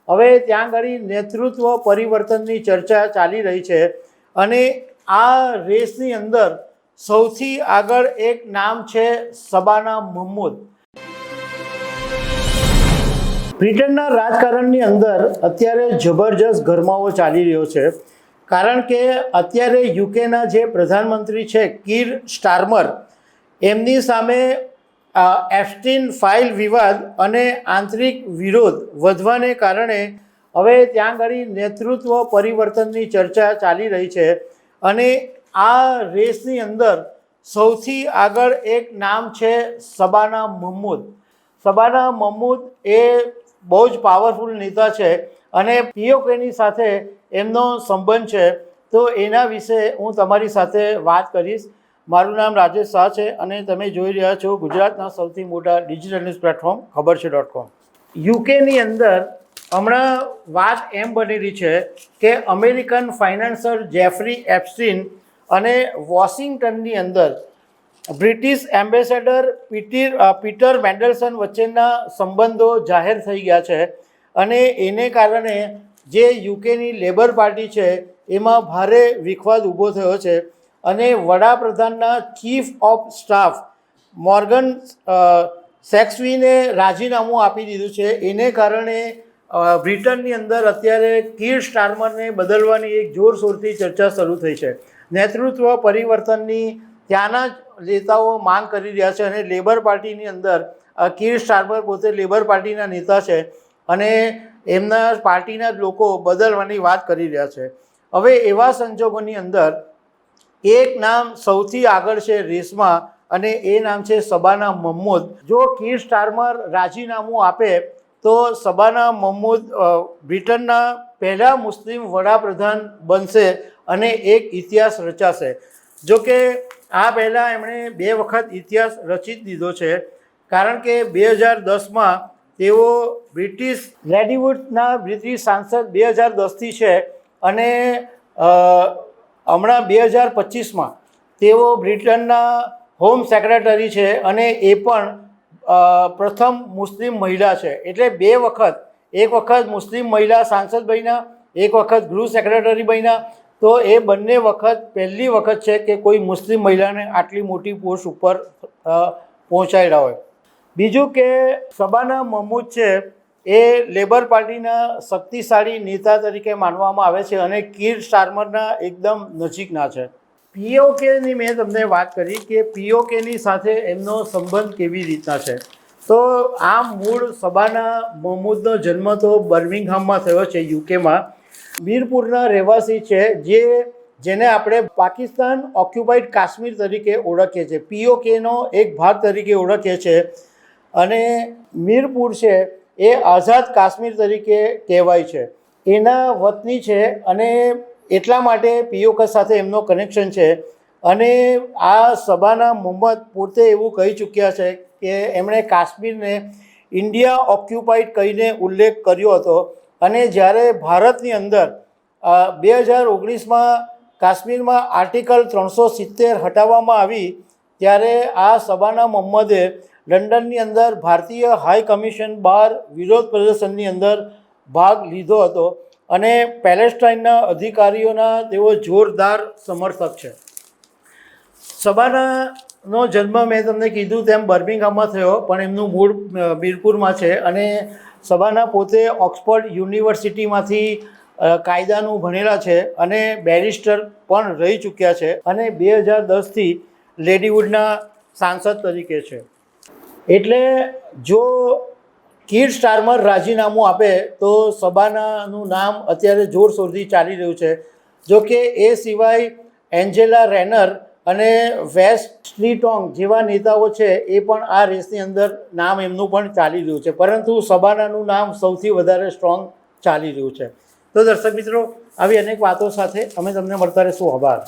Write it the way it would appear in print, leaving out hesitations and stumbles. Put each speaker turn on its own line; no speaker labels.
હવે ત્યાં આગળ નેતૃત્વ પરિવર્તનની ચર્ચા ચાલી રહી છે અને આ રેસની અંદર સૌથી આગળ એક નામ છે શબાના મહમૂદ. બ્રિટનના રાજકારણની અંદર અત્યારે જબરજસ્ત ગરમાવો ચાલી રહ્યો છે, કારણ કે અત્યારે યુકેના જે પ્રધાનમંત્રી છે કીર સ્ટારમર, એમની સામે એપ્સ્ટીન ફાઇલ વિવાદ અને આંતરિક વિરોધ વધવાને કારણે હવે ત્યાં આગળ નેતૃત્વ પરિવર્તનની ચર્ચા ચાલી રહી છે અને આ રેસની અંદર સૌથી આગળ એક નામ છે શબાના મહમૂદ. શબાના મહમૂદ એ બહુ જ પાવરફુલ નેતા છે અને પીઓકેની સાથે એમનો સંબંધ છે, તો એના વિશે હું તમારી સાથે વાત કરીશ. મારું નામ રાજેશ શાહ છે અને તમે જોઈ રહ્યા છો ગુજરાતના સૌથી મોટા ડિજિટલ ન્યૂઝ પ્લેટફોર્મ ખબરછે.com. યુકેની અંદર હમણાં વાત એમ બનેલી છે કે અમેરિકન ફાઇનાન્સર જેફરી એપ્સ્ટીન અને વોશિંગ્ટનની અંદર બ્રિટિશ એમ્બેસેડર પીટર મેન્ડલસન વચ્ચેના સંબંધો જાહેર થઈ ગયા છે અને એને કારણે જે યુકેની લેબર પાર્ટી છે એમાં ભારે વિખવાદ ઊભો થયો છે અને વડાપ્રધાનના ચીફ ઓફ સ્ટાફ મોર્ગન સેક્સવીને રાજીનામું આપી દીધું છે. એને કારણે બ્રિટનની અંદર અત્યારે કીર સ્ટારમરને બદલવાની એક જોરશોરથી ચર્ચા શરૂ થઈ છે. નેતૃત્વ પરિવર્તનની ત્યાંના જ નેતાઓ માંગ કરી રહ્યા છે અને લેબર પાર્ટીની અંદર કીર સ્ટારમર પોતે લેબર પાર્ટીના નેતા છે અને એમના પાર્ટીના જ લોકો બદલવાની વાત કરી રહ્યા છે. હવે એવા સંજોગોની અંદર એક નામ સૌથી આગળ છે રેસમાં અને એ નામ છે શબાના મહમૂદ. જો કીર સ્ટારમર રાજીનામું આપે તો શબાના મહમૂદ બ્રિટનના પહેલા મુસ્લિમ વડાપ્રધાન બનશે અને એક ઇતિહાસ રચાશે. જો કે આ પહેલાં એમણે 2 વખત ઇતિહાસ રચી દીધો છે, કારણ કે 2010માં તેઓ બ્રિટિશ લેડીવુડના બ્રિટિશ સાંસદ 2010થી છે અને હમણાં 2025માં તેઓ બ્રિટનના હોમ સેક્રેટરી છે અને એ પણ પ્રથમ મુસ્લિમ મહિલા છે. એટલે 2 વખત, એક વખત મુસ્લિમ મહિલા સાંસદ બન્યા, એક વખત ગૃહ સેક્રેટરી બન્યા. તો એ બંને વખત પહેલી વખત છે કે કોઈ મુસ્લિમ મહિલાને આટલી મોટી પોસ્ટ ઉપર પહોંચાડ્યા હોય. બીજું કે શબાના મહમૂદ છે એ લેબર પાર્ટીના શક્તિશાળી નેતા તરીકે માનવામાં આવે છે અને કીર સ્ટારમરના એકદમ નજીકના છે. પીઓકેની મેં તમને વાત કરી કે પીઓકેની સાથે એમનો સંબંધ કેવી રીતના છે. તો આ મૂળ શબાના મહમૂદનો જન્મ તો બર્મિંગહામમાં થયો છે યુકેમાં. મીરપુરના રહેવાસી છે, જેને આપણે પાકિસ્તાન ઓક્યુપાઈડ કાશ્મીર તરીકે ઓળખીએ છીએ, પીઓકેનો એક ભાગ તરીકે ઓળખીએ છીએ અને મીરપુર છે એ આઝાદ કાશ્મીર તરીકે કહેવાય છે. એના વતની છે અને એટલા માટે પીઓકે સાથે એમનો કનેક્શન છે. અને આ શબાના મહમૂદ પોતે એવું કહી ચૂક્યા છે કે એમણે કાશ્મીરને ઇન્ડિયા ઓક્યુપાઈડ કહીને ઉલ્લેખ કર્યો હતો અને જ્યારે ભારતની અંદર 2019માં કાશ્મીરમાં આર્ટિકલ 370 હટાવવામાં આવી ત્યારે આ શબાના મહમૂદે લંડનની અંદર ભારતીય હાઈ કમિશન બહાર વિરોધ પ્રદર્શનની અંદર ભાગ લીધો હતો અને પેલેસ્ટાઇનના અધિકારીઓના તેઓ જોરદાર સમર્થક છે. શબાનાનો જન્મ મેં તમને કીધું તેમ બર્મિંગહામમાં થયો, પણ એમનું મૂળ મીરપુરમાં છે અને શબાના પોતે ઓક્સફર્ડ યુનિવર્સિટીમાંથી કાયદાનું ભણેલા છે અને બેરિસ્ટર પણ રહી ચૂક્યા છે અને 2010થી લેડીવુડના સાંસદ તરીકે છે. એટલે જો કીર સ્ટારમર રાજીનામું આપે તો શબાનાનું નામ અત્યારે જોરશોરથી ચાલી રહ્યું છે. જો કે એ સિવાય એન્જેલા રેનર અને વેસ્ટ સ્ટ્રીટોંગ જેવા નેતાઓ છે એ પણ આ રેસની અંદર નામ એમનું પણ ચાલી રહ્યું છે, પરંતુ શબાનાનું નામ સૌથી વધારે સ્ટ્રોંગ ચાલી રહ્યું છે. તો દર્શક મિત્રો, આવી અનેક વાતો સાથે અમે તમને મળતા રહીશું. આભાર.